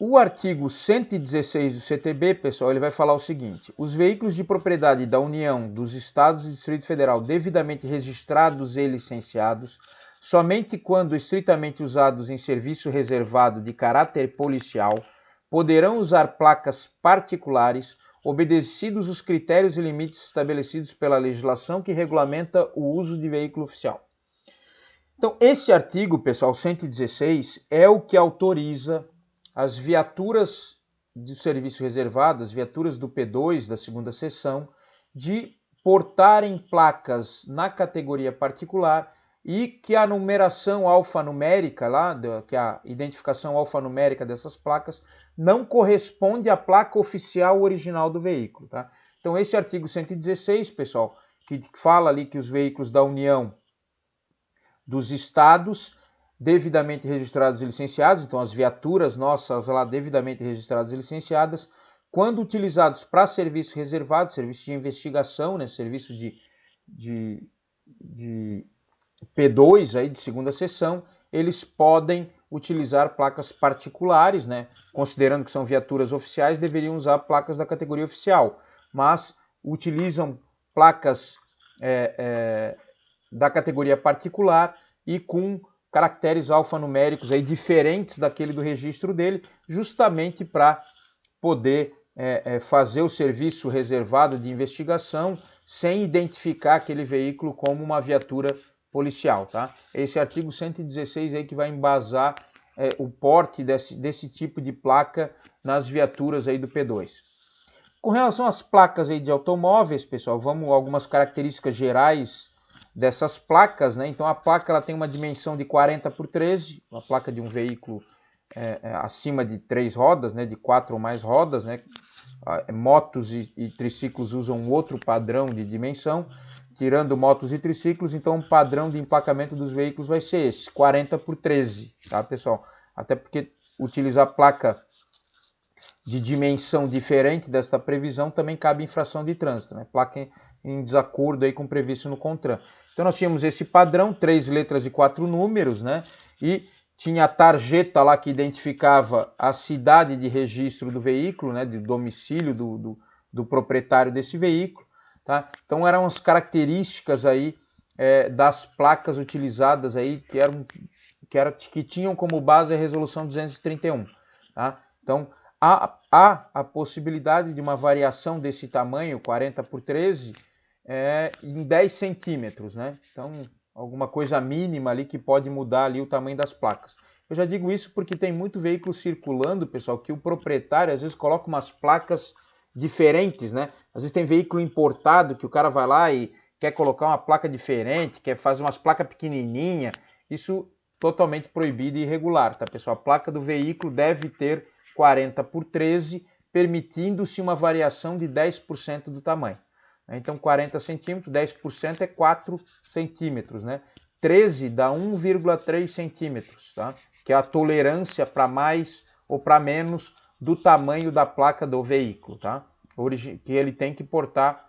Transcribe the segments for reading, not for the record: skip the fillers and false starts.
O artigo 116 do CTB, pessoal, ele vai falar o seguinte: os veículos de propriedade da União, dos Estados e do Distrito Federal devidamente registrados e licenciados, somente quando estritamente usados em serviço reservado de caráter policial, poderão usar placas particulares, obedecidos os critérios e limites estabelecidos pela legislação que regulamenta o uso de veículo oficial. Então, esse artigo, pessoal, 116, é o que autoriza as viaturas de serviço reservado, as viaturas do P2 da segunda seção, de portarem placas na categoria particular e que a numeração alfanumérica lá, que a identificação alfanumérica dessas placas não corresponde à placa oficial original do veículo, tá? Então esse artigo 116, pessoal, que fala ali que os veículos da União, dos estados devidamente registrados e licenciados, então as viaturas nossas lá devidamente registradas e licenciadas, quando utilizados para serviço reservado, serviço de investigação, né, serviço de P2 aí de segunda seção, eles podem utilizar placas particulares, né, considerando que são viaturas oficiais, deveriam usar placas da categoria oficial, mas utilizam placas da categoria particular e com caracteres alfanuméricos aí diferentes daquele do registro dele, justamente para poder fazer o serviço reservado de investigação sem identificar aquele veículo como uma viatura policial, tá? Esse artigo 116 aí que vai embasar o porte desse tipo de placa nas viaturas aí do P2. Com relação às placas aí de automóveis, pessoal, vamos algumas características gerais dessas placas, né? Então a placa ela tem uma dimensão de 40 por 13, uma placa de um veículo acima de 3 rodas, né? De 4 ou mais rodas, né? Motos e triciclos usam outro padrão de dimensão, tirando motos e triciclos, então o padrão de emplacamento dos veículos vai ser esse, 40 por 13, tá, pessoal? Até porque utilizar placa de dimensão diferente desta previsão também cabe infração de trânsito, né? Placa em desacordo aí com o previsto no CONTRAN. Então nós tínhamos esse padrão, 3 letras e 4 números, né? E tinha a tarjeta lá que identificava a cidade de registro do veículo, né? De domicílio do proprietário desse veículo, tá? Então eram as características aí das placas utilizadas aí que tinham como base a resolução 231, tá? Então há a possibilidade de uma variação desse tamanho, 40 por 13, em 10 centímetros, né? Então, alguma coisa mínima ali que pode mudar ali o tamanho das placas. Eu já digo isso porque tem muito veículo circulando, pessoal, que o proprietário às vezes coloca umas placas diferentes, né? Às vezes tem veículo importado que o cara vai lá e quer colocar uma placa diferente, quer fazer umas placas pequenininha. Isso totalmente proibido e irregular, tá, pessoal? A placa do veículo deve ter 40 por 13, permitindo-se uma variação de 10% do tamanho. Então 40 centímetros, 10% é 4 centímetros, né? 13 dá 1,3 centímetros, tá? Que é a tolerância para mais ou para menos do tamanho da placa do veículo, tá? Que ele tem que portar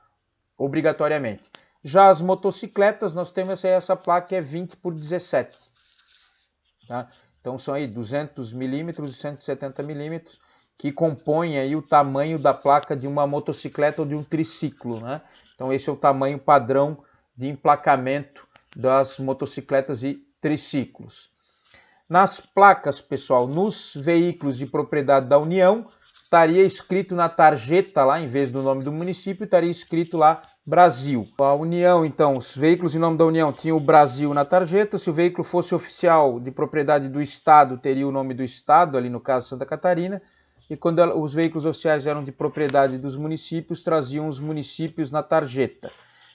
obrigatoriamente. Já as motocicletas, nós temos essa placa que é 20 por 17, tá? Então são aí 200 milímetros e 170 milímetros que compõem aí o tamanho da placa de uma motocicleta ou de um triciclo, né? Então esse é o tamanho padrão de emplacamento das motocicletas e triciclos. Nas placas, pessoal, nos veículos de propriedade da União, estaria escrito na tarjeta lá, em vez do nome do município, estaria escrito lá Brasil. A União, então, os veículos em nome da União tinham o Brasil na tarjeta. Se o veículo fosse oficial de propriedade do Estado, teria o nome do Estado, ali no caso Santa Catarina. E quando os veículos oficiais eram de propriedade dos municípios, traziam os municípios na tarjeta.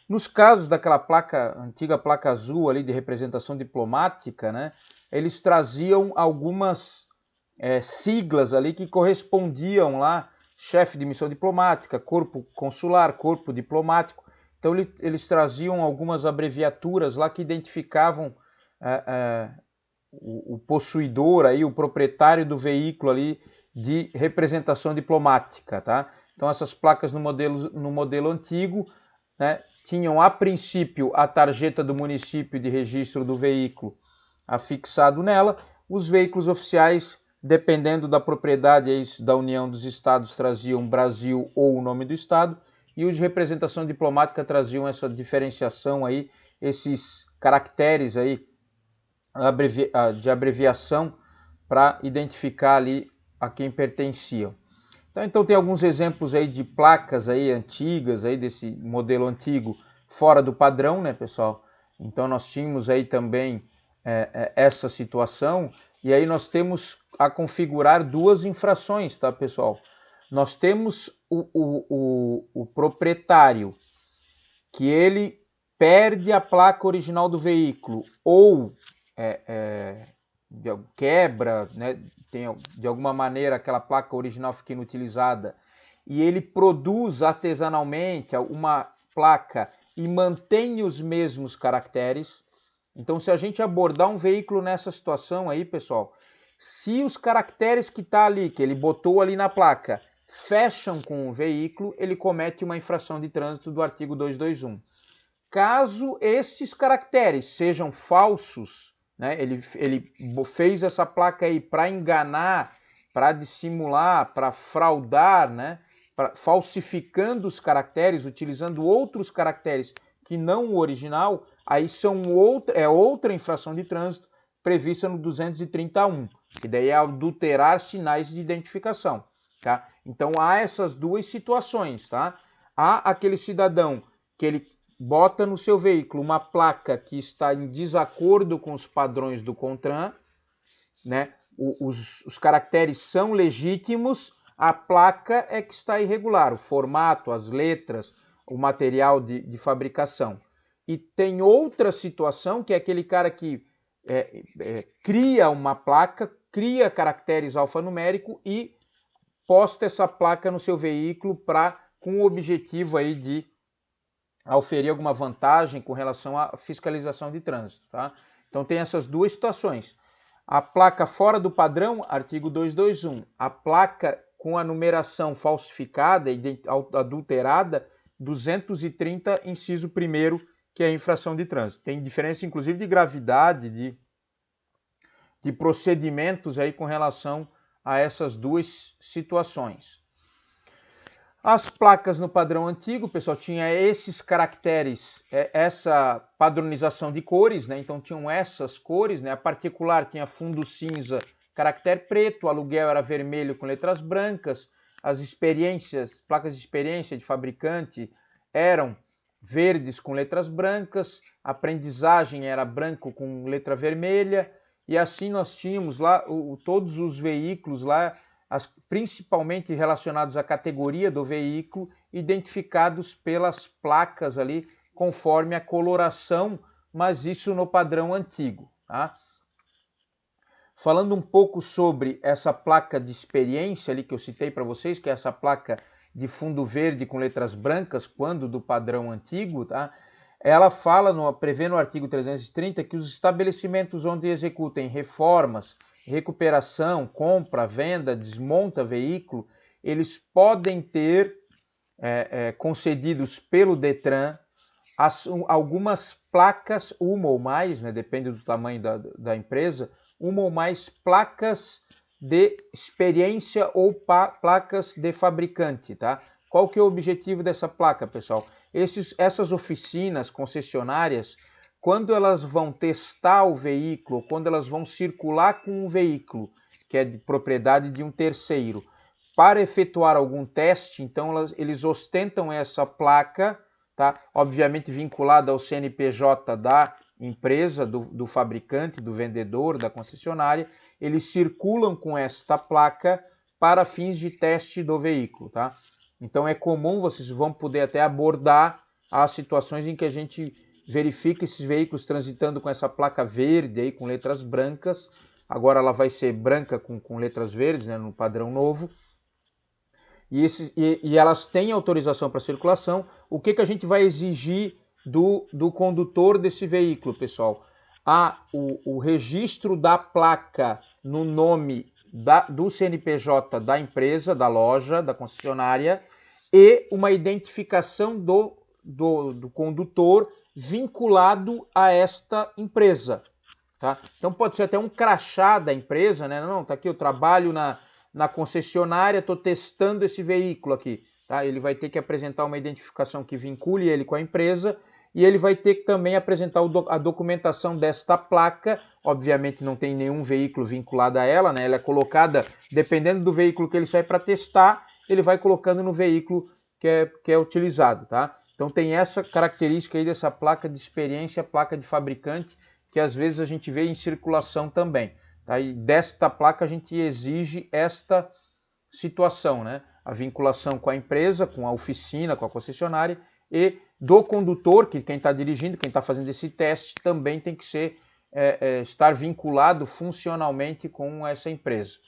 Nos casos daquela placa, antiga placa azul ali de representação diplomática, né, eles traziam algumas siglas ali que correspondiam lá, chefe de missão diplomática, corpo consular, corpo diplomático. Então eles traziam algumas abreviaturas lá que identificavam o possuidor, aí, o proprietário do veículo ali de representação diplomática, tá? Então essas placas no modelo antigo, né, tinham a princípio a tarjeta do município de registro do veículo afixado nela. Os veículos oficiais dependendo da propriedade da União dos Estados, traziam Brasil ou o nome do Estado, e os de representação diplomática traziam essa diferenciação aí, esses caracteres aí de abreviação para identificar ali a quem pertenciam. Então tem alguns exemplos aí de placas aí antigas, aí desse modelo antigo, fora do padrão, né, pessoal? Então nós tínhamos aí também essa situação, e aí nós temos a configurar duas infrações, tá, pessoal? Nós temos o proprietário, que ele perde a placa original do veículo, ou quebra, né, tem de alguma maneira aquela placa original fica inutilizada, e ele produz artesanalmente uma placa e mantém os mesmos caracteres. Então, se a gente abordar um veículo nessa situação aí, pessoal, se os caracteres que tá ali, que ele botou ali na placa, fecham com o veículo, ele comete uma infração de trânsito do artigo 221. Caso esses caracteres sejam falsos, né, ele fez essa placa aí para enganar, para dissimular, para fraudar, né, falsificando os caracteres, utilizando outros caracteres que não o original, aí outra infração de trânsito prevista no 231, que daí é adulterar sinais de identificação, tá? Então há essas duas situações, tá? Há aquele cidadão que ele bota no seu veículo uma placa que está em desacordo com os padrões do CONTRAN, né? Os caracteres são legítimos, a placa é que está irregular, o formato, as letras, o material de fabricação. E tem outra situação, que é aquele cara que cria uma placa, cria caracteres alfanumérico e posta essa placa no seu veículo com o objetivo aí de oferir alguma vantagem com relação à fiscalização de trânsito, tá? Então tem essas duas situações. A placa fora do padrão, artigo 221. A placa com a numeração falsificada e adulterada, 230, inciso 1º, que é a infração de trânsito. Tem diferença, inclusive, de gravidade, de procedimentos aí com relação a essas duas situações. As placas no padrão antigo, pessoal, tinha esses caracteres, essa padronização de cores, né? Então tinham essas cores, né? A particular tinha fundo cinza, caractere preto, o aluguel era vermelho com letras brancas, as placas de experiência de fabricante eram verdes com letras brancas, a aprendizagem era branco com letra vermelha, e assim nós tínhamos lá todos os veículos lá, principalmente relacionados à categoria do veículo, identificados pelas placas ali, conforme a coloração, mas isso no padrão antigo, tá? Falando um pouco sobre essa placa de experiência ali que eu citei para vocês, que é essa placa de fundo verde com letras brancas, quando do padrão antigo, tá? Ela prevê no artigo 330 que os estabelecimentos onde executem reformas, recuperação, compra, venda, desmonta veículo, eles podem ter concedidos pelo Detran algumas placas, uma ou mais, né, depende do tamanho da empresa, uma ou mais placas de experiência ou placas de fabricante, tá? Qual que é o objetivo dessa placa, pessoal? Essas oficinas concessionárias, quando elas vão testar o veículo, quando elas vão circular com um veículo que é de propriedade de um terceiro, para efetuar algum teste, então eles ostentam essa placa, tá? Obviamente vinculada ao CNPJ da empresa, do fabricante, do vendedor, da concessionária, eles circulam com esta placa para fins de teste do veículo, tá? Então é comum, vocês vão poder até abordar as situações em que a gente verifica esses veículos transitando com essa placa verde aí, com letras brancas. Agora ela vai ser branca com letras verdes, né, no padrão novo. E elas têm autorização para circulação. O que a gente vai exigir do condutor desse veículo, pessoal? O registro da placa no nome do CNPJ da empresa, da loja, da concessionária, e uma identificação do condutor vinculado a esta empresa. Tá? Então pode ser até um crachá da empresa, né? Não, tá aqui, eu trabalho na concessionária, estou testando esse veículo aqui. Tá? Ele vai ter que apresentar uma identificação que vincule ele com a empresa e ele vai ter que também apresentar a documentação desta placa. Obviamente não tem nenhum veículo vinculado a ela, né? Ela é colocada, dependendo do veículo que ele sai para testar, ele vai colocando no veículo que é utilizado. Tá? Então tem essa característica aí dessa placa de experiência, placa de fabricante, que às vezes a gente vê em circulação também. Tá? E desta placa a gente exige esta situação, né? A vinculação com a empresa, com a oficina, com a concessionária, e do condutor, que quem está dirigindo, quem está fazendo esse teste, também tem que estar vinculado funcionalmente com essa empresa.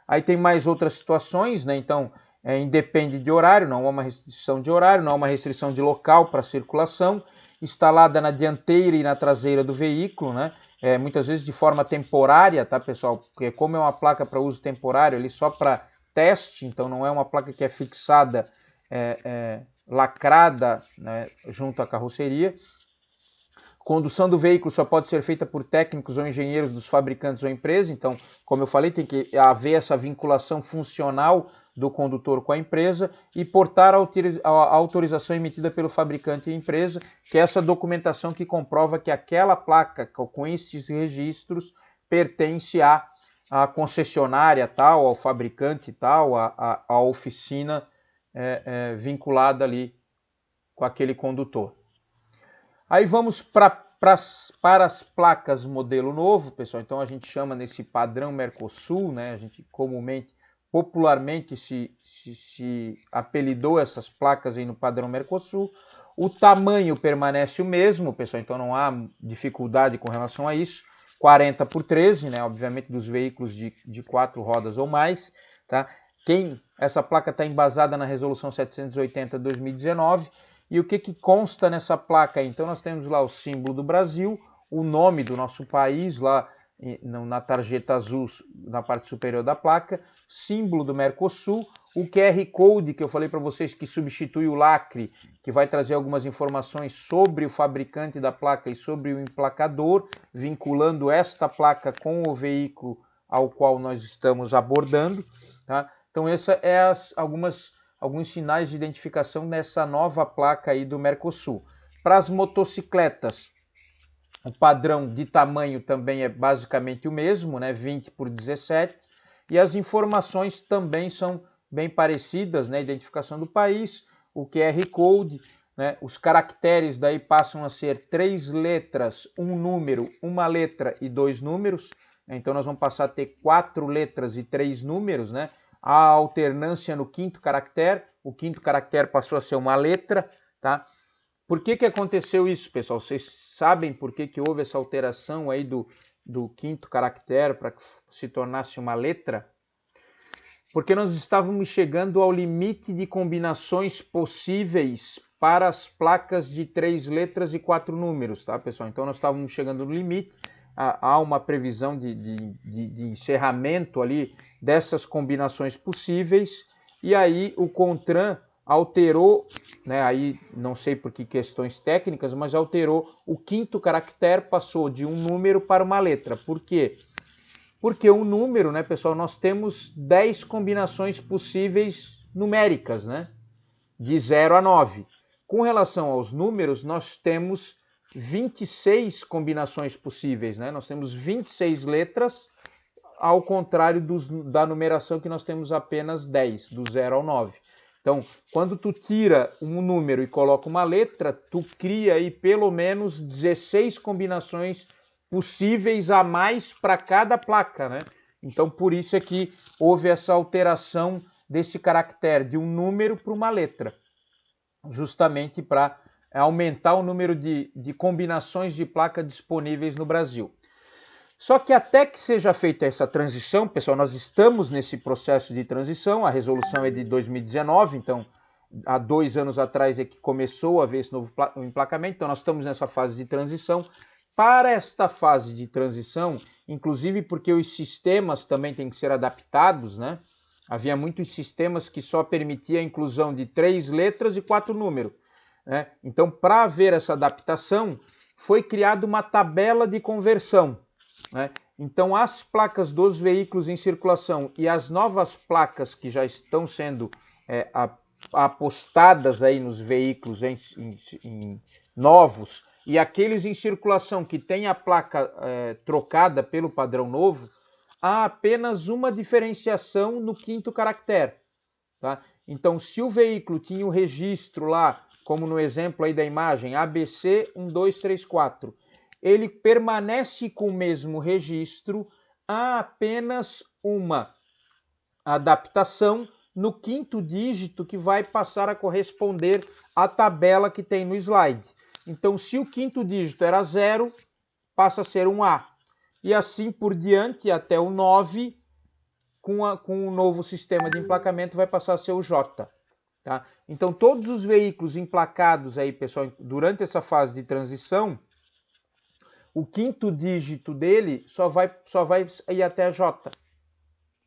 Aí tem mais outras situações, né? Então, independe de horário, não há uma restrição de horário, não há uma restrição de local para circulação, instalada na dianteira e na traseira do veículo, né? Muitas vezes de forma temporária, tá, pessoal? Porque como é uma placa para uso temporário, ali só para teste, então não é uma placa que é fixada, lacrada, né, junto à carroceria. Condução do veículo só pode ser feita por técnicos ou engenheiros dos fabricantes ou empresa, então, como eu falei, tem que haver essa vinculação funcional do condutor com a empresa e portar a autorização emitida pelo fabricante e empresa, que é essa documentação que comprova que aquela placa com esses registros pertence à concessionária tal, ao fabricante tal, à oficina vinculada ali com aquele condutor. Aí vamos para as placas modelo novo, pessoal. Então a gente chama nesse padrão Mercosul, né? A gente popularmente se apelidou essas placas aí no padrão Mercosul. O tamanho permanece o mesmo, pessoal, então não há dificuldade com relação a isso. 40 por 13, né? Obviamente dos veículos de 4 rodas ou mais, tá? Essa placa está embasada na resolução 780/2019. E o que consta nessa placa? Então nós temos lá o símbolo do Brasil, o nome do nosso país lá na tarjeta azul na parte superior da placa, símbolo do Mercosul, o QR Code que eu falei para vocês que substitui o lacre, que vai trazer algumas informações sobre o fabricante da placa e sobre o emplacador, vinculando esta placa com o veículo ao qual nós estamos abordando. Tá? Então essas alguns sinais de identificação nessa nova placa aí do Mercosul. Para as motocicletas, o padrão de tamanho também é basicamente o mesmo, né? 20 por 17, e as informações também são bem parecidas, né? Identificação do país, o QR Code, né? Os caracteres daí passam a ser 3 letras, um número, uma letra e 2 números, então nós vamos passar a ter 4 letras e 3 números, né? A alternância no quinto caractere, o quinto caractere passou a ser uma letra, tá? Por que aconteceu isso, pessoal? Vocês sabem por que houve essa alteração aí do quinto caractere para que se tornasse uma letra? Porque nós estávamos chegando ao limite de combinações possíveis para as placas de 3 letras e 4 números, tá, pessoal? Então nós estávamos chegando no limite. Há uma previsão de encerramento ali dessas combinações possíveis, e aí o CONTRAN alterou, né, aí não sei por que questões técnicas, mas alterou o quinto caractere, passou de um número para uma letra. Por quê? Porque o número, né, pessoal, nós temos 10 combinações possíveis numéricas, né, de 0 a 9. Com relação aos números, nós temos 26 combinações possíveis, né? Nós temos 26 letras, ao contrário da numeração que nós temos apenas 10, do 0 ao 9. Então, quando tu tira um número e coloca uma letra, tu cria aí pelo menos 16 combinações possíveis a mais para cada placa, né? Então, por isso é que houve essa alteração desse caractere de um número para uma letra, justamente para aumentar o número de combinações de placa disponíveis no Brasil. Só que até que seja feita essa transição, pessoal, nós estamos nesse processo de transição, a resolução é de 2019, então há 2 anos atrás é que começou a haver esse novo emplacamento, então nós estamos nessa fase de transição. Para esta fase de transição, inclusive porque os sistemas também têm que ser adaptados, né? Havia muitos sistemas que só permitiam a inclusão de 3 letras e 4 números. Então, para haver essa adaptação, foi criada uma tabela de conversão. né? Então, as placas dos veículos em circulação e as novas placas que já estão sendo apostadas aí nos veículos em novos e aqueles em circulação que têm a placa trocada pelo padrão novo, há apenas uma diferenciação no quinto caractere. Tá? Então, se o veículo tinha o registro lá, como no exemplo aí da imagem, ABC 1234, ele permanece com o mesmo registro, há apenas uma adaptação no quinto dígito que vai passar a corresponder à tabela que tem no slide. Então, se o quinto dígito era 0, passa a ser um A. E assim por diante até o 9, com o novo sistema de emplacamento, vai passar a ser o J. Tá? Então, todos os veículos emplacados aí, pessoal, durante essa fase de transição, o quinto dígito dele só vai ir até J.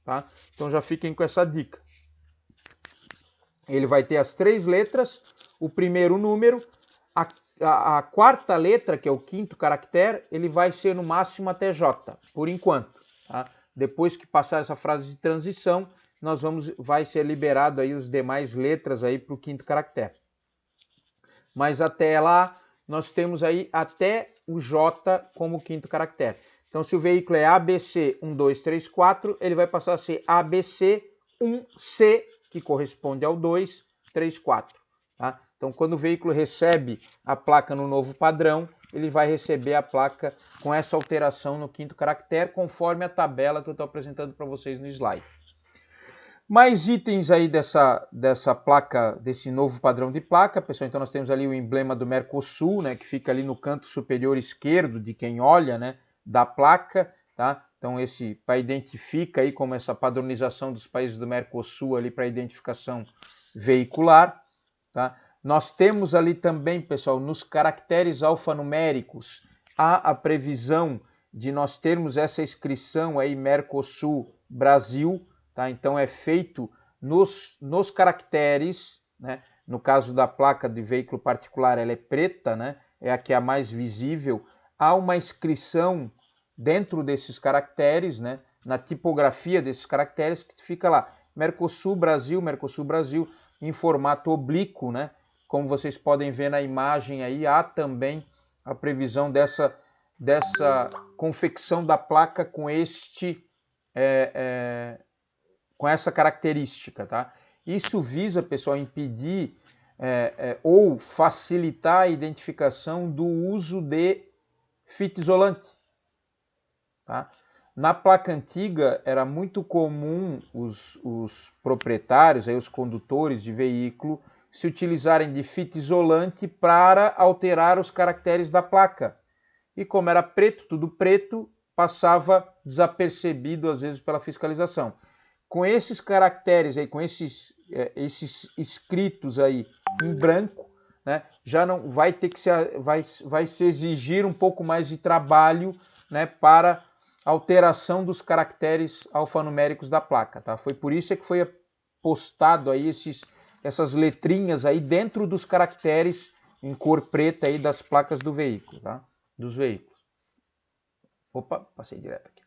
Tá? Então, já fiquem com essa dica. Ele vai ter as 3 letras, o primeiro número, a quarta letra, que é o quinto caractere, ele vai ser no máximo até J, por enquanto. Tá? Depois que passar essa frase de transição, vai ser liberado aí os demais letras aí para o quinto caractere. Mas até lá, nós temos aí até o J como quinto caractere. Então, se o veículo é ABC 1234, ele vai passar a ser ABC 1C, que corresponde ao 234. Tá? Então, quando o veículo recebe a placa no novo padrão, ele vai receber a placa com essa alteração no quinto caractere, conforme a tabela que eu estou apresentando para vocês no slide. Mais itens aí dessa placa, desse novo padrão de placa, pessoal. Então, nós temos ali o emblema do Mercosul, né, que fica ali no canto superior esquerdo de quem olha, né, da placa, tá? Então, esse identifica aí como essa padronização dos países do Mercosul ali para identificação veicular, tá? Nós temos ali também, pessoal, nos caracteres alfanuméricos, há a previsão de nós termos essa inscrição aí Mercosul Brasil, tá? Então é feito nos caracteres, né? No caso da placa de veículo particular, ela é preta, né? É a que é a mais visível. Há uma inscrição dentro desses caracteres, né? Na tipografia desses caracteres, que fica lá Mercosul Brasil, em formato oblíquo, né? Como vocês podem ver na imagem aí, há também a previsão dessa confecção da placa com com essa característica, tá? Isso visa, pessoal, impedir ou facilitar a identificação do uso de fita isolante, tá? Na placa antiga era muito comum os proprietários, aí, os condutores de veículo, se utilizarem de fita isolante para alterar os caracteres da placa. E como era preto, tudo preto, passava desapercebido às vezes pela fiscalização. Com esses caracteres aí, com esses escritos aí em branco, né, já não vai ter que vai se exigir um pouco mais de trabalho, né, para alteração dos caracteres alfanuméricos da placa, tá? Foi por isso que foi postado aí essas letrinhas aí dentro dos caracteres em cor preta aí das placas do veículo, tá? Dos veículos. Opa, passei direto aqui.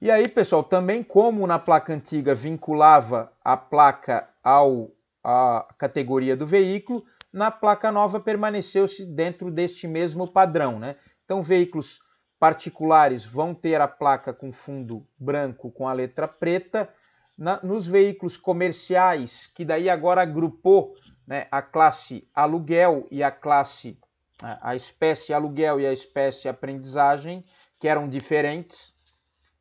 E aí, pessoal, também como na placa antiga vinculava a placa à categoria do veículo, na placa nova permaneceu-se dentro deste mesmo padrão, né? Então, veículos particulares vão ter a placa com fundo branco com a letra preta. Nos veículos comerciais, que daí agora agrupou, né, a classe aluguel e a espécie aluguel e a espécie aprendizagem, que eram diferentes,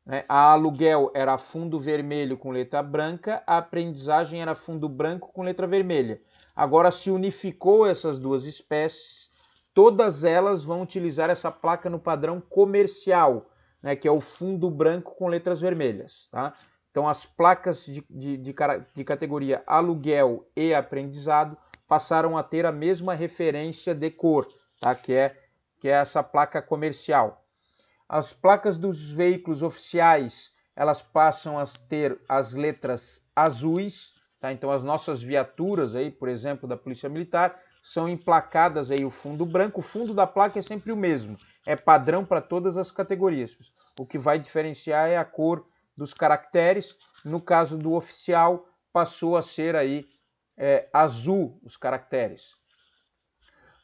né? A aluguel era fundo vermelho com letra branca, a aprendizagem era fundo branco com letra vermelha. Agora se unificou essas duas espécies, todas elas vão utilizar essa placa no padrão comercial, né, que é o fundo branco com letras vermelhas, tá? Então as placas de categoria aluguel e aprendizado passaram a ter a mesma referência de cor, tá? que é essa placa comercial. As placas dos veículos oficiais, elas passam a ter as letras azuis, tá? Então as nossas viaturas aí, por exemplo, da Polícia Militar, são emplacadas aí o fundo branco, o fundo da placa é sempre o mesmo, é padrão para todas as categorias. O que vai diferenciar é a cor dos caracteres. No caso do oficial, passou a ser aí azul os caracteres.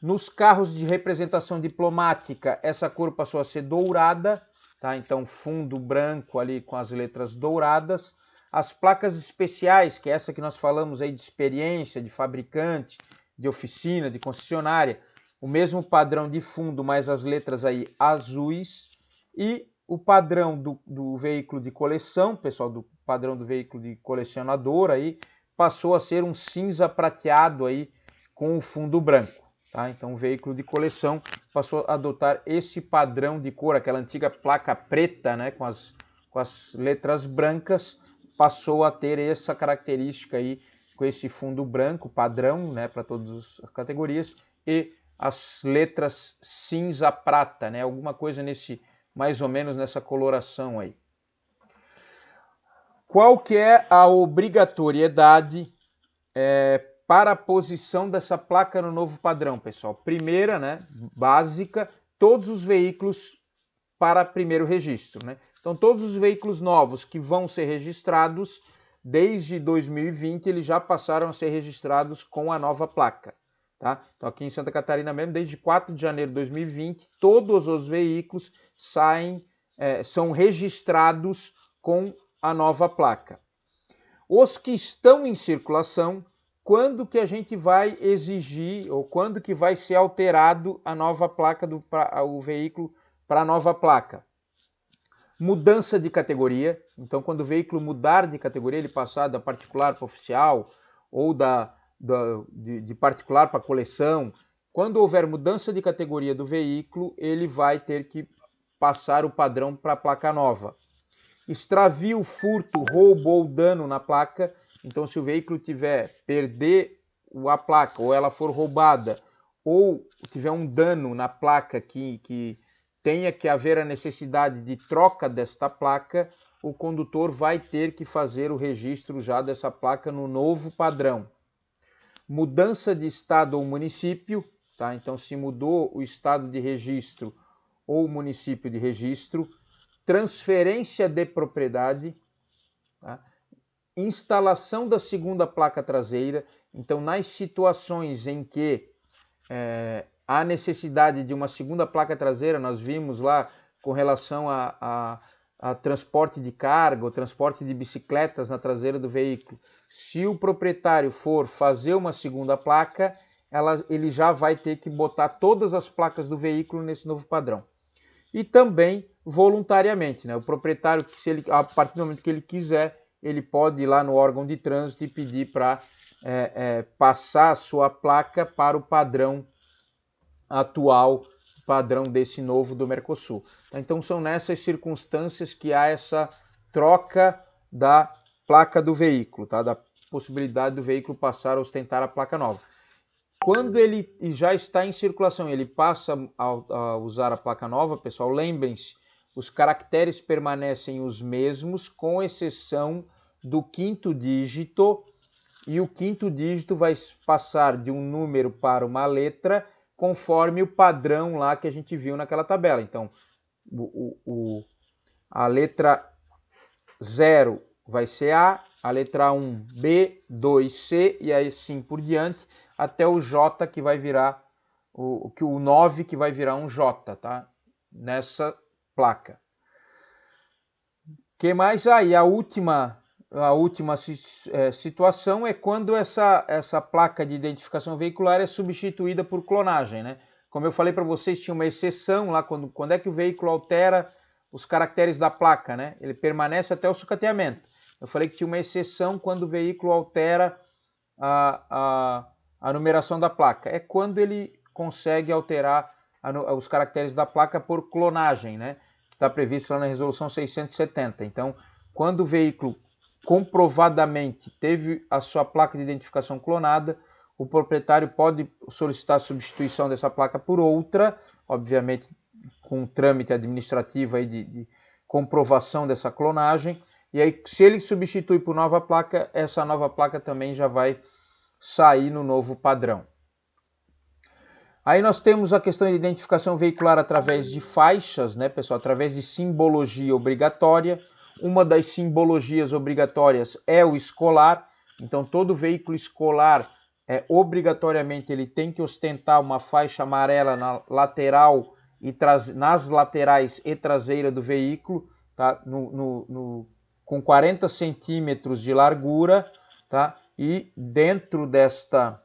Nos carros de representação diplomática, essa cor passou a ser dourada, tá? Então fundo branco ali com as letras douradas. As placas especiais, que é essa que nós falamos aí de experiência, de fabricante, de oficina, de concessionária, o mesmo padrão de fundo, mas as letras aí azuis. E o padrão do veículo de coleção, pessoal, do padrão do veículo de colecionador aí, passou a ser um cinza prateado aí com o fundo branco. Tá? Então o veículo de coleção passou a adotar esse padrão de cor, aquela antiga placa preta, né, com as letras brancas, passou a ter essa característica aí, com esse fundo branco, padrão, né, para todas as categorias, e as letras cinza prata, né, alguma coisa nesse, mais ou menos nessa coloração aí. Qual que é a obrigatoriedade para a posição dessa placa no novo padrão, pessoal? Primeira, né, básica, todos os veículos para primeiro registro, né? Então, todos os veículos novos que vão ser registrados, desde 2020, eles já passaram a ser registrados com a nova placa, tá? Então, aqui em Santa Catarina mesmo, desde 4 de janeiro de 2020, todos os veículos são registrados com a nova placa. Os que estão em circulação, quando que a gente vai exigir, ou quando que vai ser alterado a nova placa, o veículo para a nova placa? Mudança de categoria, então quando o veículo mudar de categoria, ele passar da particular para oficial, ou de particular para coleção, quando houver mudança de categoria do veículo, ele vai ter que passar o padrão para a placa nova. Extravio, furto, roubo ou dano na placa, então se o veículo perder a placa, ou ela for roubada, ou tiver um dano na placa que tenha que haver a necessidade de troca desta placa, o condutor vai ter que fazer o registro já dessa placa no novo padrão. Mudança de estado ou município, tá? Então se mudou o estado de registro ou o município de registro. Transferência de propriedade, tá? Instalação da segunda placa traseira. Então, nas situações em que há necessidade de uma segunda placa traseira, nós vimos lá com relação a transporte de carga, ou transporte de bicicletas na traseira do veículo, se o proprietário for fazer uma segunda placa, ele já vai ter que botar todas as placas do veículo nesse novo padrão. E também voluntariamente, né? O proprietário, a partir do momento que ele quiser, ele pode ir lá no órgão de trânsito e pedir para passar a sua placa para o padrão atual, padrão desse novo do Mercosul. Então são nessas circunstâncias que há essa troca da placa do veículo, tá? Da possibilidade do veículo passar a ostentar a placa nova. Quando ele já está em circulação, ele passa a usar a placa nova, pessoal, lembrem-se, os caracteres permanecem os mesmos, com exceção do quinto dígito, e o quinto dígito vai passar de um número para uma letra, conforme o padrão lá que a gente viu naquela tabela. Então, a letra 0 vai ser A letra 1, B, 2, C, e assim por diante, até o J, que vai virar, o 9, que vai virar um J, tá? Nessa placa. Que mais? E a última situação é quando essa placa de identificação veicular é substituída por clonagem, né? Como eu falei para vocês, tinha uma exceção lá, quando é que o veículo altera os caracteres da placa, né? Ele permanece até o sucateamento. Eu falei que tinha uma exceção quando o veículo altera a numeração da placa. É quando ele consegue alterar os caracteres da placa por clonagem, né? Que está previsto lá na resolução 670. Então, quando o veículo comprovadamente teve a sua placa de identificação clonada, o proprietário pode solicitar a substituição dessa placa por outra, obviamente com um trâmite administrativo aí de comprovação dessa clonagem. E aí, se ele substitui por nova placa, essa nova placa também já vai sair no novo padrão. Aí nós temos a questão de identificação veicular através de faixas, né, pessoal? Através de simbologia obrigatória. Uma das simbologias obrigatórias é o escolar. Então, todo veículo escolar, obrigatoriamente, ele tem que ostentar uma faixa amarela na lateral e nas laterais e traseira do veículo, tá? Com 40 centímetros de largura, tá? E dentro desta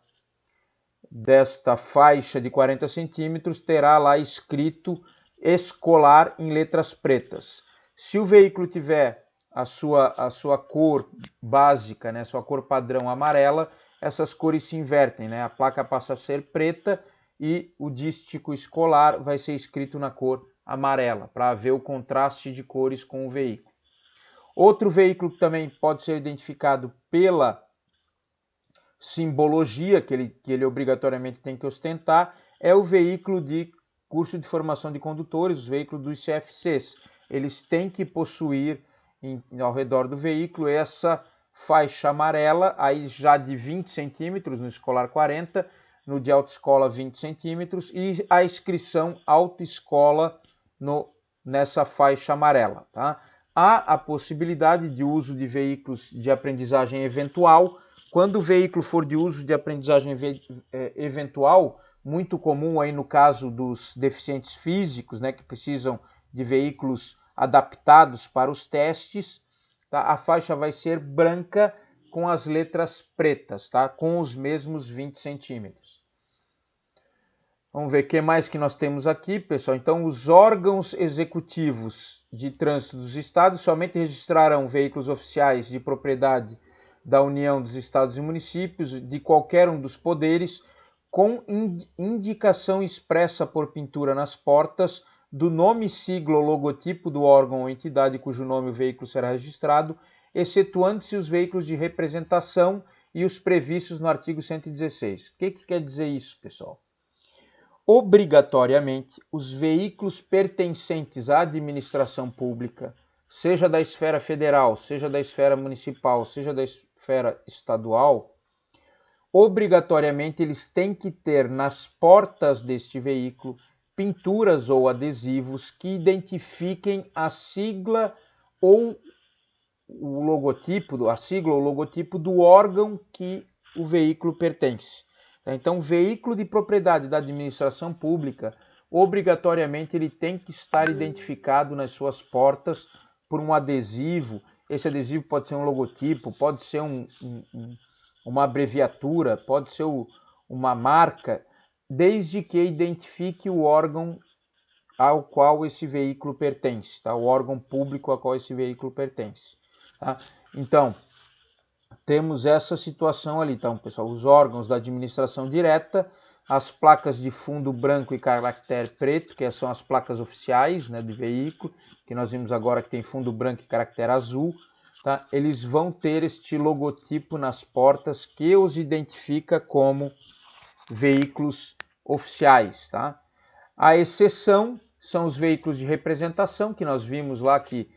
faixa de 40 centímetros terá lá escrito escolar em letras pretas. Se o veículo tiver a sua cor básica, né, sua cor padrão amarela, essas cores se invertem, né? A placa passa a ser preta e o dístico escolar vai ser escrito na cor amarela, para haver o contraste de cores com o veículo. Outro veículo que também pode ser identificado pela simbologia que ele obrigatoriamente tem que ostentar é o veículo de curso de formação de condutores, os veículos dos CFCs. Eles têm que possuir ao redor do veículo essa faixa amarela, aí já de 20 centímetros, no escolar 40, no de autoescola 20 centímetros, e a inscrição autoescola nessa faixa amarela. Tá? Há a possibilidade de uso de veículos de aprendizagem eventual. Quando o veículo for de uso de aprendizagem eventual, muito comum aí no caso dos deficientes físicos, né, que precisam de veículos adaptados para os testes, tá? A faixa vai ser branca com as letras pretas, tá? Com os mesmos 20 centímetros. Vamos ver o que mais que nós temos aqui, pessoal. Então, os órgãos executivos de trânsito dos estados somente registrarão veículos oficiais de propriedade da União dos Estados e Municípios, de qualquer um dos poderes, com indicação expressa por pintura nas portas do nome, sigla ou logotipo do órgão ou entidade cujo nome o veículo será registrado, excetuando-se os veículos de representação e os previstos no artigo 116. O que quer dizer isso, pessoal? Obrigatoriamente, os veículos pertencentes à administração pública, seja da esfera federal, seja da esfera municipal, seja da esfera estadual, obrigatoriamente eles têm que ter nas portas deste veículo pinturas ou adesivos que identifiquem a sigla ou o logotipo, a sigla ou logotipo do órgão que o veículo pertence. Então, o veículo de propriedade da administração pública, obrigatoriamente ele tem que estar identificado nas suas portas por um adesivo. Esse adesivo pode ser um logotipo, pode ser uma abreviatura, pode ser uma marca, desde que identifique o órgão ao qual esse veículo pertence, tá? O órgão público ao qual esse veículo pertence. Tá? Então, temos essa situação ali, então, pessoal, os órgãos da administração direta, as placas de fundo branco e caractere preto, que são as placas oficiais, né, de veículo, que nós vimos agora que tem fundo branco e caractere azul, tá? Eles vão ter este logotipo nas portas que os identifica como veículos oficiais, tá? A exceção são os veículos de representação, que nós vimos lá que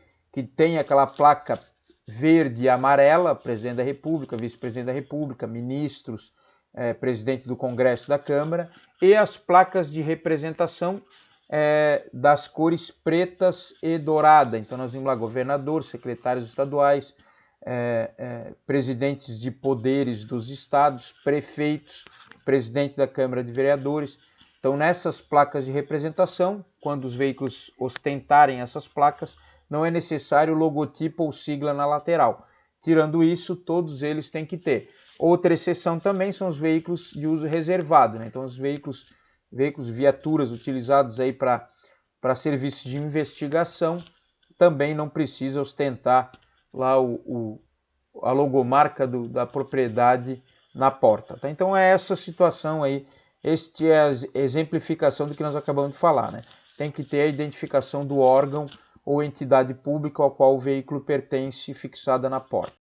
tem aquela placa verde e amarela, presidente da República, vice-presidente da República, ministros, presidente do Congresso, da Câmara, e as placas de representação das cores pretas e dourada. Então nós vimos lá governador, secretários estaduais, presidentes de poderes dos estados, prefeitos, presidente da Câmara de Vereadores. Então nessas placas de representação, quando os veículos ostentarem essas placas, não é necessário logotipo ou sigla na lateral. Tirando isso, todos eles têm que ter. Outra exceção também são os veículos de uso reservado, né? Então os veículos, viaturas utilizados aí para serviços de investigação também não precisa ostentar lá a logomarca da propriedade na porta. Tá? Então é essa situação aí, esta é a exemplificação do que nós acabamos de falar, né? Tem que ter a identificação do órgão ou entidade pública ao qual o veículo pertence fixada na porta.